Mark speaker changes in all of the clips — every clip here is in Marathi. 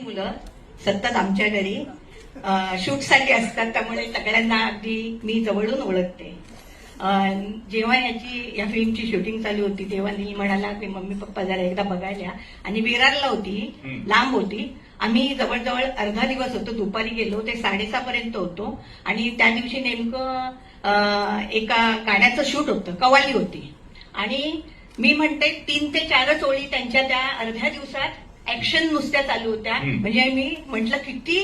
Speaker 1: मुलं सतत आमच्या घरी शूटसाठी असतात, त्यामुळे सगळ्यांना अगदी मी जवळून ओळखते. जेव्हा या फिल्मची शूटिंग चालू होती तेव्हा नील म्हणाला की मम्मी पप्पा जरा एकदा बघायला, आणि विरारला होती, लांब होती. आम्ही जवळजवळ अर्धा दिवस होतो, दुपारी गेलो, ते 6:30 पर्यंत होतो. आणि त्या दिवशी नेमकं एका गाण्याचं शूट होतं, कवाली होती. आणि मी म्हणते 3 ते 4 ओळी त्यांच्या त्या अर्ध्या दिवसात ऍक्शन नुसत्या चालू होत्या. म्हणजे मी म्हटलं किती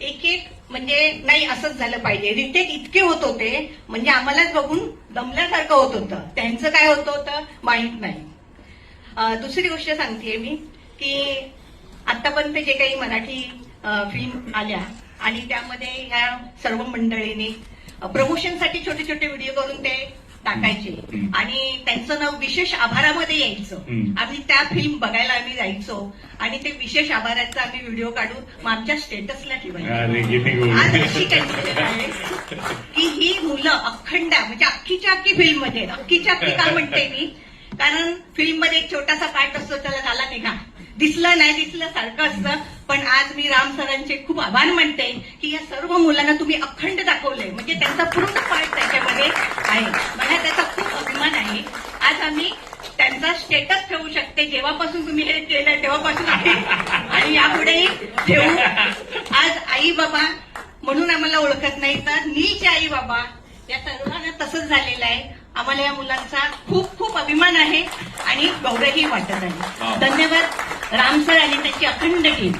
Speaker 1: एक म्हणजे नाही असंच झालं पाहिजे. रिटेक इतके होत होते म्हणजे आम्हालाच बघून दमल्यासारखं होत होतं. त्यांचं काय होत होतं माहीत नाही. दुसरी गोष्ट सांगतेय मी की आतापर्यंत जे काही मराठी फिल्म आल्या आणि त्यामध्ये ह्या सर्व मंडळींनी प्रमोशनसाठी छोटे छोटे व्हिडिओ करून ते टाकायचे आणि त्यांचं नाव विशेष आभारामध्ये यायचं. आम्ही त्या फिल्म बघायला आम्ही जायचो आणि ते विशेष आभाराचा आम्ही व्हिडिओ काढून मग आमच्या स्टेटसला ठेवायचो. आज अशी कंडिशन आहे की ही मुलं अखंड म्हणजे अख्खीच्या अख्खी फिल्म मध्ये, अख्खीच्या अख्खी का म्हणते मी, कारण फिल्म मध्ये एक छोटासा पार्ट असतो, त्याला झाला निघा, दिसलं नाही दिसलं सारखं असतं. पण आज मी राम सरांचे खूप आभार मानते की या सर्व मुलांना तुम्ही अखंड दाखवलंय, म्हणजे त्यांचा पूर्ण पार्ट त्याच्यामध्ये आहे. मला त्याचा खूप अभिमान आहे. आज आम्ही त्यांचा स्टेटस ठेवू शकते, जेव्हापासून तुम्ही हे केलं तेव्हापासून आहे आणि यापुढेही ठेवू. आज आई बाबा म्हणून आम्हाला ओळखत नाही, तर नीलचे आई बाबा, या सर्वांना तसंच झालेलं आहे. आम्हाला या मुलांचा खूप खूप अभिमान आहे आणि गौरवही वाटत आहे. धन्यवाद राम सर आणि त्यांची अखंड टीम.